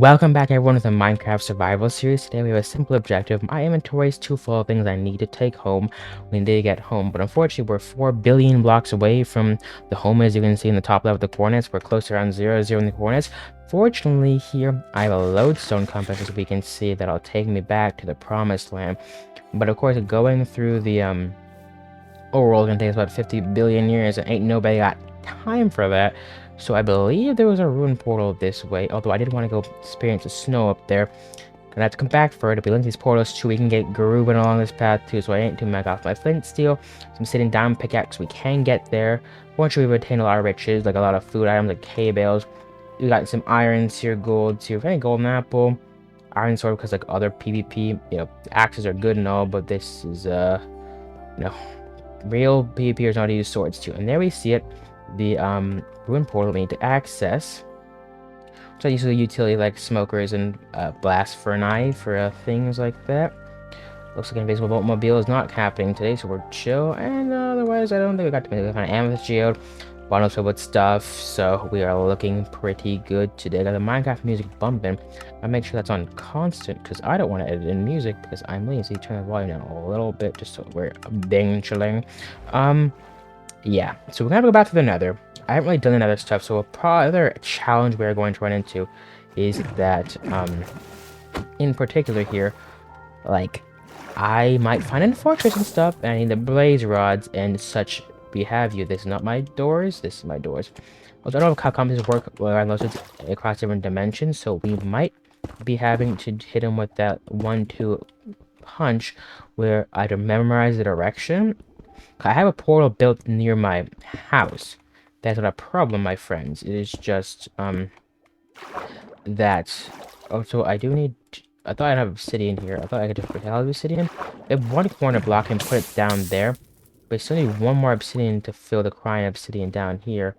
Welcome back everyone to the Minecraft Survival Series. Today we have a simple objective. My inventory is too full of things I need to take home when they get home. But unfortunately, we're 4 billion blocks away from the home. As you can see in the top left of the coordinates, we're close to around 0, 0 in the coordinates. Fortunately, here I have a lodestone compass, as we can see, that'll take me back to the promised land. But of course, going through the overworld is gonna take us about 50 billion years, and ain't nobody got time for that. So I believe there was a ruin portal this way, although I did want to go experience the snow up there. Gonna have to come back for it. If we link these portals too, we can get grooving along this path too, so I ain't too mad off my flint steel. Some sitting down pickaxe, we can get there. Fortunately, we've obtained a lot of riches, like a lot of food items, like hay bales. We got some irons here, golds here, any golden apple. Iron sword, because like other PvP, axes are good and all, but this is, no. Real PvPers know how to use swords too. And there we see it. The ruin portal we need to access. So I use the utility like smokers and blast for an eye for things like that. Looks like invisible boatmobile is not happening today, so we're chill. And otherwise, I don't think we got to make a kind of amethyst geode. Bottles filled with stuff, so we are looking pretty good today. Got the Minecraft music bumping. I make sure that's on constant because I don't want to edit in music because I'm lazy. Turn the volume down a little bit just so we're bang chilling. Yeah. So we're gonna go back to the Nether. I haven't really done the Nether stuff, so other challenge we are going to run into is that in particular here, like I might find a fortress and stuff, and I need the blaze rods and such. We have you. This is not my doors. This is my doors. Also, I don't know how compasses work unless it's across different dimensions, so we might be having to hit him with that 1-2 punch where I have to memorize the direction. I have a portal built near my house. That's not a problem, my friends. It is just that. Also, I do need. I thought I'd have obsidian here. I thought I could just put obsidian. I have one corner block and put it down there. But I still need one more obsidian to fill the crying obsidian down here.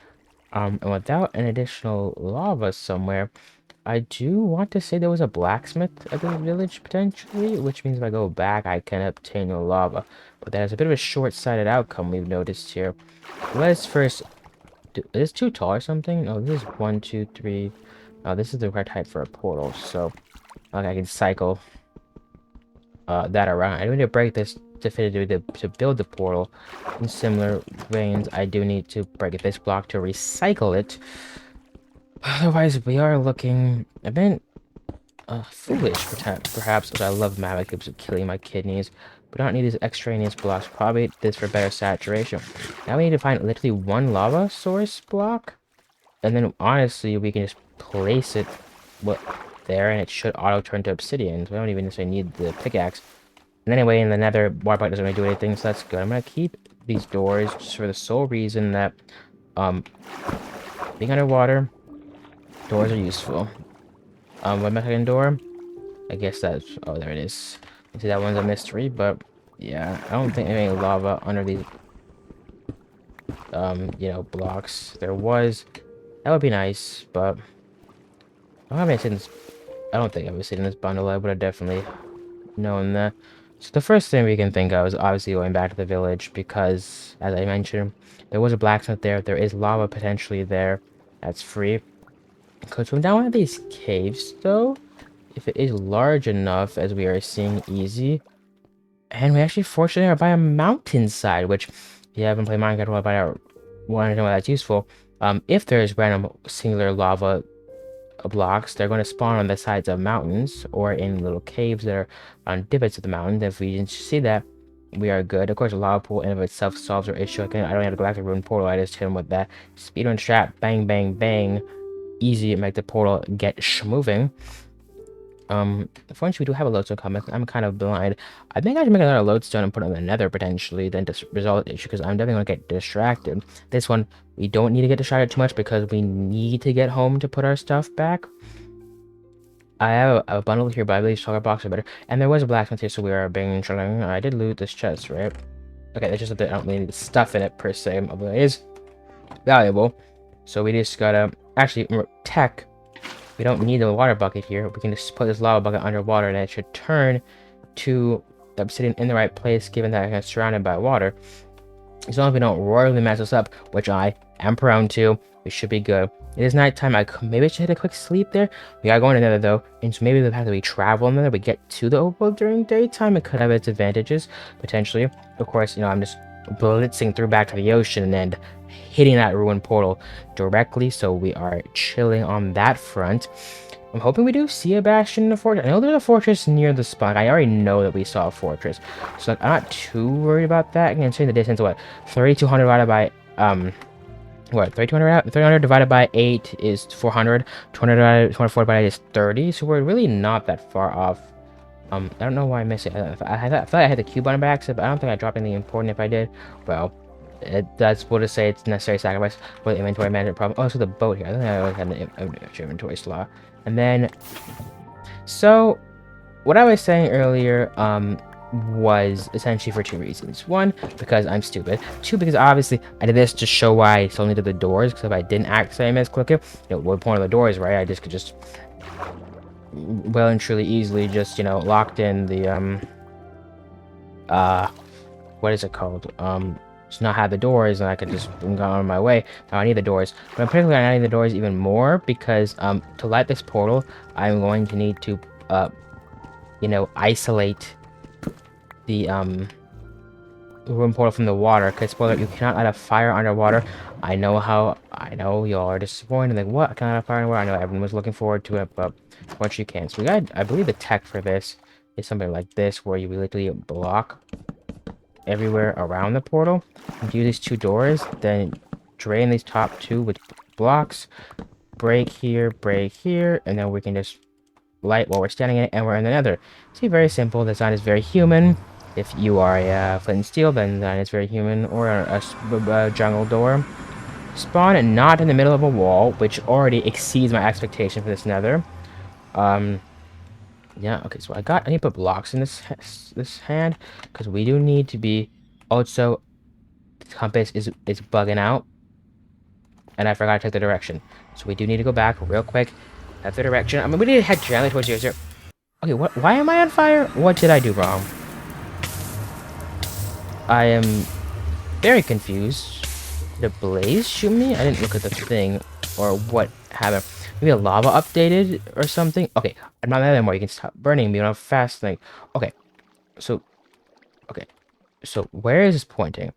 And without an additional lava somewhere, I do want to say there was a blacksmith at the village potentially, which means if I go back, I can obtain the lava. But that is a bit of a short-sighted outcome we've noticed here. Let's first do. Is this too tall or something? Oh, this is 1, 2, 3. Oh, this is the right height for a portal, so okay, I can cycle that around. I do need to break this to build the portal. In similar veins, I do need to break this block to recycle it. Otherwise, we are looking a bit foolish, perhaps, as I love magma cubes of killing my kidneys. We don't need these extraneous blocks. Probably this for better saturation. Now we need to find literally one lava source block, and then honestly, we can just place it there, and it should auto turn to obsidian. So we don't even necessarily need the pickaxe. And anyway, in the Nether, water block doesn't really do anything, so that's good. I'm gonna keep these doors just for the sole reason that being underwater, doors are useful. What my second door? I guess that's... Oh, there it is. You see, that one's a mystery, but yeah, I don't think there's any lava under these, blocks. There was. That would be nice, but I don't have any I don't think I've seen in this bundle. I would have definitely known that. So the first thing we can think of is obviously going back to the village because, as I mentioned, there was a blacksmith there. There is lava potentially there. That's free. Could swim down one of these caves, though, if it is large enough, as we are seeing easy. And we actually fortunately are by a mountainside, which, if you haven't played Minecraft, want to know why that's useful. If there's random singular lava blocks, they're going to spawn on the sides of mountains or in little caves that are on divots of the mountain. If we didn't see that, we are good. Of course, a lava pool in and of itself solves our issue. I don't have to go back to ruin portal. I just hit him with that speedrun trap. Bang, bang, bang. Easy to make the portal get moving. Unfortunately, we do have a lodestone coming. I'm kind of blind. I think I should make another lodestone and put it on the nether potentially, then to resolve the issue, because I'm definitely going to get distracted. This one, we don't need to get distracted too much because we need to get home to put our stuff back. I have a bundle here, but I believe stronger box are better. And there was a blacksmith here, so we are being chilling. I did loot this chest, right? Okay, there's just that I don't really need the stuff in it per se, although it is valuable. So we just gotta actually tech. We don't need the water bucket here. We can just put this lava bucket underwater and it should turn to the obsidian in the right place, given that it's surrounded by water. As long as we don't royally mess this up, which I am prone to, We should be good. It is nighttime. Maybe I should hit a quick sleep there. We are going to Nether though, and so maybe the fact that we travel in Nether, we get to the overworld during daytime, it could have its advantages potentially. Of course, you know, I'm just blitzing through back to the ocean and hitting that ruined portal directly, so we are chilling on that front. I'm hoping we do see a bastion in the fortress. I know there's a fortress near the spawn. I already know that we saw a fortress, so like, I'm not too worried about that. Considering the distance, what 3,200 divided by what 300 divided by 8 is 400. 240 by 8 is 30. So we're really not that far off. I don't know why I missed it. I thought I had the Q button by accident, but I don't think I dropped anything important if I did. Well, that's what to say. It's necessary sacrifice for the inventory management problem. Oh, so the boat here. I think I always had an inventory slot. And then, so what I was saying earlier, was essentially for two reasons. One, because I'm stupid. Two, because obviously I did this to show why I still needed the doors, because if I didn't accidentally misclick it, you know, what point of the doors, right? I just could just well and truly easily just, you know, locked in the what is it called? Just not have the doors, and I could just go on my way. Now I need the doors. But I'm particularly I need the doors even more because to light this portal, I'm going to need to you know, isolate the room portal from the water. Because spoiler, you cannot light a fire underwater. I know y'all are disappointed. Like, what? I cannot light a fire underwater. I know everyone was looking forward to it, but what you can. So we got, I believe the tech for this is something like this, where you literally block everywhere around the portal. And do these two doors, then drain these top two with blocks. Break here, and then we can just light while we're standing in it, and we're in the Nether. See, very simple. The design is very human. If you are a flint and steel, then the design is very human. Or a jungle door. Spawn not in the middle of a wall, which already exceeds my expectation for this Nether. Yeah. Okay. So I need to put blocks in this hand because we do need to be. Also, the compass is bugging out, and I forgot to take the direction. So we do need to go back real quick. That's the direction. I mean, we need to head generally towards here. Okay, what? Why am I on fire? What did I do wrong? I am very confused. Did a blaze shoot me? I didn't look at the thing or what happened. Maybe a lava updated or something. Okay, I'm not there anymore. You can stop burning me on a fast thing. Okay, so where is this pointing?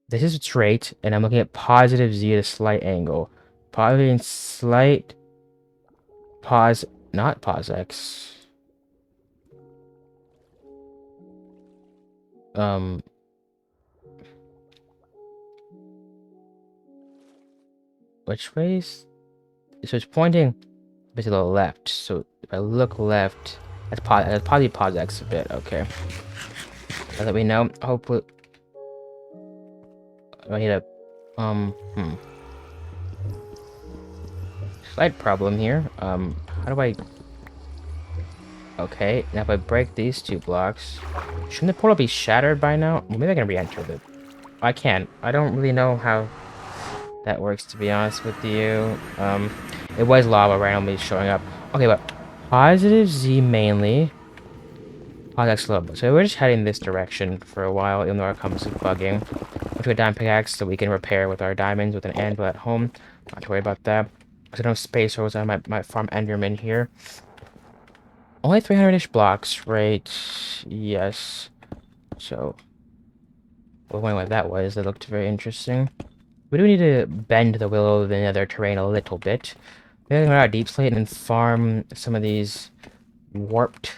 This is straight, and I'm looking at positive z at a slight angle. Positive and slight. Pause, not pause x. Which ways? So it's pointing to the left. So if I look left, that's probably pause x a bit. Okay. Now that we know, hopefully, I need a slight problem here. How do I? Okay, now if I break these two blocks, shouldn't the portal be shattered by now? Well, maybe I can re-enter it. I can't. I don't really know how that works, to be honest with you. It was lava randomly showing up. Okay, but positive Z mainly. Positive slow. So we're just heading this direction for a while, even though our compass is bugging. Went to a diamond pickaxe so we can repair with our diamonds with an anvil at home. Not to worry about that. There's no space holes. I might farm enderman here. Only 300-ish blocks, right? Yes. So, I wondering what that was. That looked very interesting. We do need to bend the will of the nether terrain a little bit. Maybe go out deep slate and farm some of these warped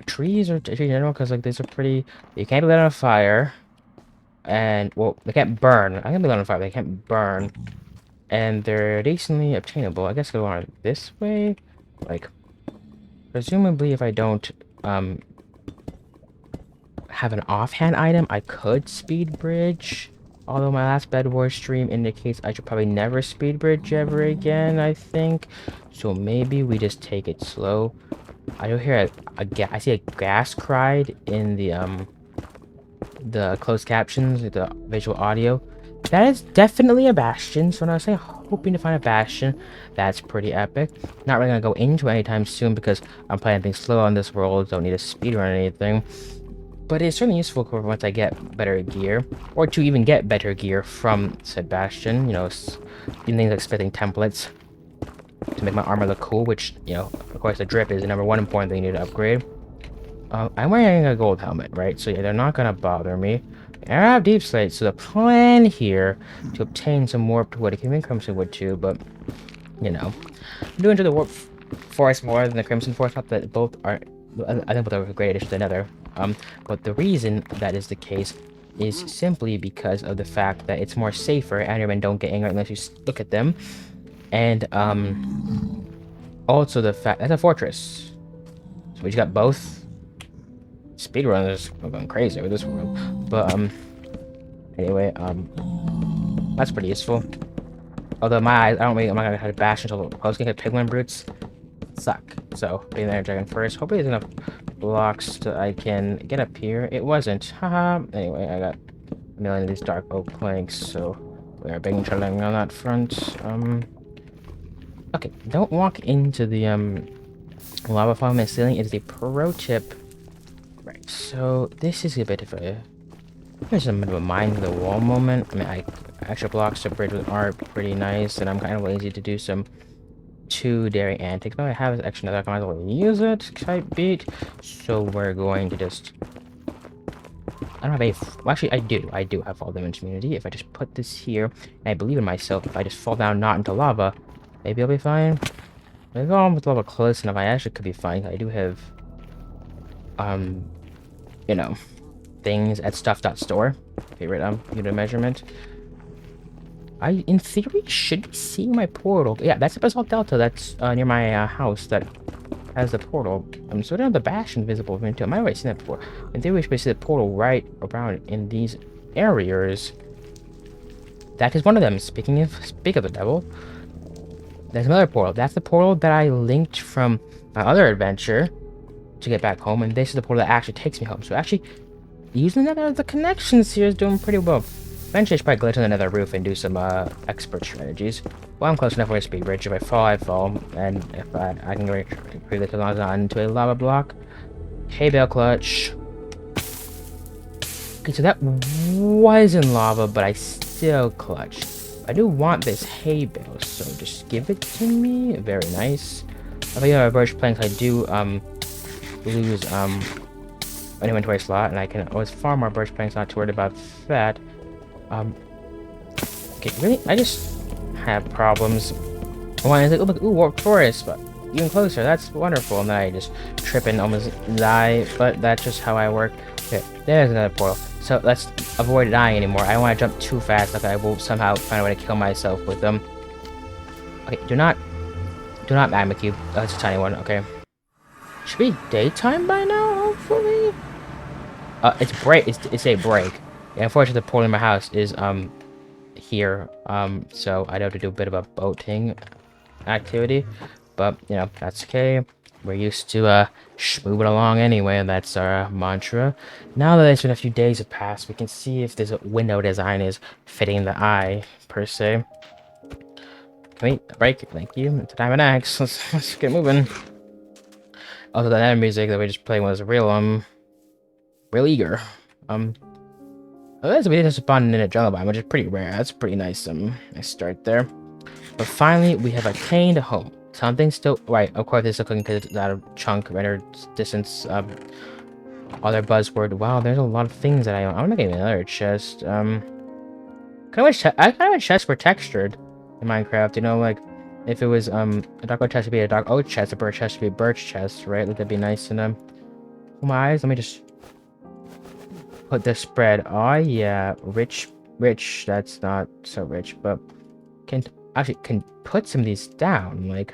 trees or trees in general, because like these are pretty. You can't be lit on fire, and well, they can't burn. I can be lit on fire. But they can't burn, and they're decently obtainable. I guess go on this way, like presumably if I don't have an offhand item, I could speed bridge. Although my last Bed Wars stream indicates I should probably never speed bridge ever again, I think. So maybe we just take it slow. I do hear I see a gas cried in the closed captions, the visual audio. That is definitely a bastion. So when I was saying hoping to find a bastion, that's pretty epic. Not really gonna go into it anytime soon because I'm playing things slow on this world. Don't need a speed or anything. but it's certainly useful for once I get better gear, or to even get better gear from Sebastian, you know, in things like smithing templates to make my armor look cool, which, you know, of course the drip is the number one important thing you need to upgrade. I'm wearing a gold helmet, right? So yeah, they're not gonna bother me. I have deep slate, so the plan here to obtain some warped wood, it can even Crimson wood too, but, you know. I do enjoy the warped forest more than the Crimson forest, not that both are, I think both are a great addition to the Nether. But the reason that is the case is simply because of the fact that it's more safer, Endermen don't get angry unless you look at them, and, also the fact, that's a fortress. So we just got both. Speedrunners are going crazy with this world. But, anyway, that's pretty useful. Although my eyes, I'm not gonna have to bash until I was gonna get piglin brutes suck. So, being there dragon first. Hopefully there's enough blocks so I can get up here. It wasn't. Haha. Anyway, I got a million of these dark oak planks, so we are being chilling on that front. Okay, don't walk into the, lava fall in the ceiling. It is a pro tip. Right, so this is a bit of a... There's a bit of a mind to the wall moment. I mean, extra blocks to bridge are pretty nice, and I'm kind of lazy to do some too daring antics. But I have extra nether, I might as well use it type beat. So we're going to just... I don't have any... Well, actually, I do have fall damage immunity. If I just put this here, and I believe in myself, if I just fall down not into lava, maybe I'll be fine. Maybe I'm with lava close enough, I actually could be fine. I do have... you know, things at stuff.store. Favorite unit measurement. I, in theory, should be seeing my portal. Yeah, that's the Basalt Delta that's near my house that has the portal. So I don't have the bash invisible from into it. I might have already seen that before. In theory, we should see the portal right around in these areas. That is one of them. Speak of the devil. There's another portal. That's the portal that I linked from my other adventure to get back home, and this is the portal that actually takes me home. So actually, using the connections here is doing pretty well. Eventually, I should probably glitch on another roof and do some expert strategies. Well, I'm close enough for a speed bridge. If I fall, I fall, and if I can go pretty as long as I'm into a lava block. Hay bale clutch. Okay, so that was in lava, but I still clutched. I do want this hay bale, so just give it to me. Very nice. If I have birch planks, I do lose an inventory slot, and I can always farm more birch planks, not too worried about that. Okay, really? I just have problems. One is like, oh look, ooh, warped forest, but even closer, that's wonderful. And then I just trip and almost die, but that's just how I work. Okay, there's another portal. So let's avoid dying anymore. I don't want to jump too fast, like I will somehow find a way to kill myself with them. Okay, do not magma cube. Oh, it's a tiny one, okay. Should be daytime by now, hopefully? It's a break. Yeah, unfortunately, the portal in my house is, here, so I'd have to do a bit of a boating activity, but, you know, that's okay. We're used to, moving along anyway, and that's our mantra. Now that it's been a few days have passed, we can see if this window design is fitting the eye, per se. Can we break? Thank you. It's a diamond axe. Let's get moving. Also, the nether music that we just played was real eager. Oh, that's we just spawned in a jungle biome, which is pretty rare. That's pretty nice. Nice start there. But finally, we have attained home. Something still right. Of course, it's still cooking because it's out of chunk, render distance. Other buzzword. Wow, there's a lot of things that I own. I'm gonna get another chest. I kind of wish chests were textured in Minecraft. You know, like if it was a dark oak chest would be a dark oak chest, a birch chest would be a birch chest, right? Like that'd be nice. And my eyes. Let me just put the spread. Oh yeah, rich. That's not so rich, but can put some of these down. Like,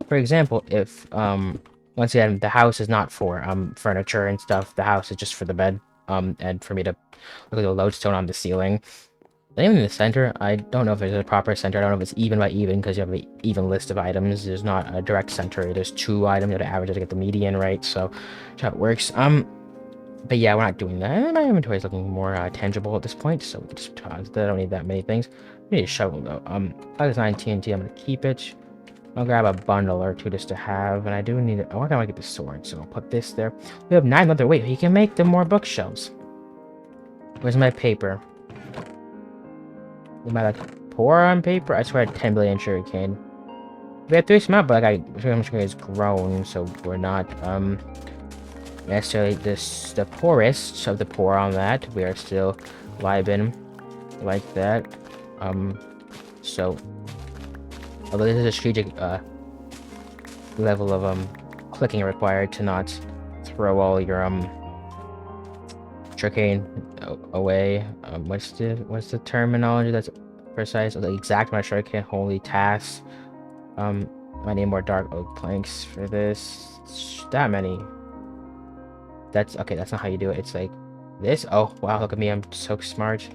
for example, if once again the house is not for furniture and stuff. The house is just for the bed. And for me to look at the lodestone on the ceiling. Even in the center, I don't know if there's a proper center. I don't know if it's even by even because you have an even list of items. There's not a direct center. There's two items. You have to average it to get the median right. So that's how it works. But yeah, we're not doing that. My inventory is looking more tangible at this point, so we can just I don't need that many things. We need a shovel though. That is 9 TNT. I'm gonna keep it. I'll grab a bundle or two just to have, and I do need it. I want to get the sword, so I'll put this there. We have 9 leather. Wait, he can make them more bookshelves. Where's my paper? Am I like poor on paper? I swear I had 10 billion sugarcane. We have 3 cement, but like I'm sure it's grown, so we're not necessarily the poorest of the poor on that. We are still vibing like that. So although this is a strategic level of clicking required to not throw all your sugarcane away. What's the terminology that's precise? The exact amount of sugarcane, holy tasks. I need more dark oak planks for this. That many. That's okay, that's not how you do it. It's like this. Oh wow, look at me, I'm so smart.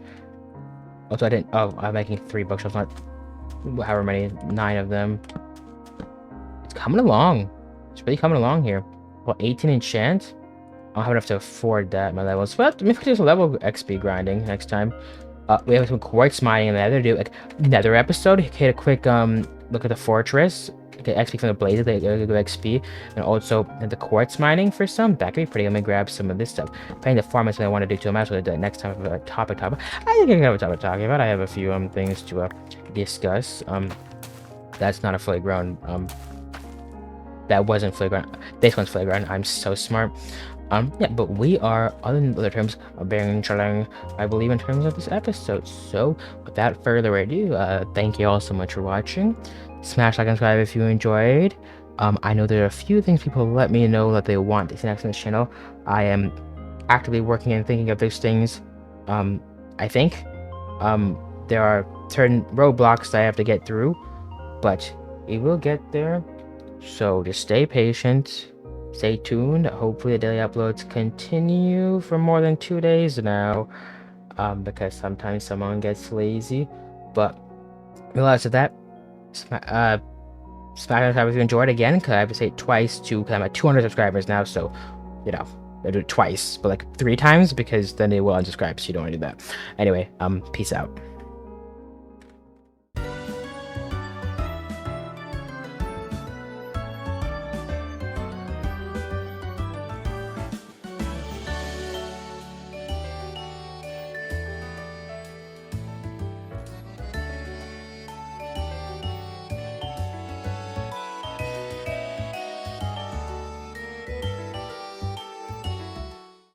Also I didn't I'm making 3 bookshelves, not however many, 9 of them. It's coming along. It's really coming along here. Well, 18 enchant? I don't have enough to afford that, my levels. But maybe there's a level XP grinding next time. We have some quartz mining in the nether. Do like nether episode. Hit a quick look at the fortress. Get XP from the blazes. They get XP, and also the quartz mining for some. That could be pretty. Let me grab some of this stuff. Playing the farm is what I want to do too. I'm actually do that next time. A topic. I think I have a topic talking about. I have a few things to discuss. That's not a fully grown. That wasn't fully grown. This one's fully grown. I'm so smart. Yeah, but we are, other than other terms, being chilling, I believe, in terms of this episode. So, without further ado, thank you all so much for watching. Smash like and subscribe if you enjoyed. I know there are a few things people let me know that they want to see next on this channel. I am actively working and thinking of those things. I think there are certain roadblocks that I have to get through, but we will get there. So just stay patient. Stay tuned. Hopefully the daily uploads continue for more than 2 days now, because sometimes someone gets lazy. But realize that smash if you enjoyed again, because I have to say it twice because I'm at 200 subscribers now, so you know I do it twice, but like 3 times because then they will unsubscribe, so you don't want to do that. Anyway, peace out.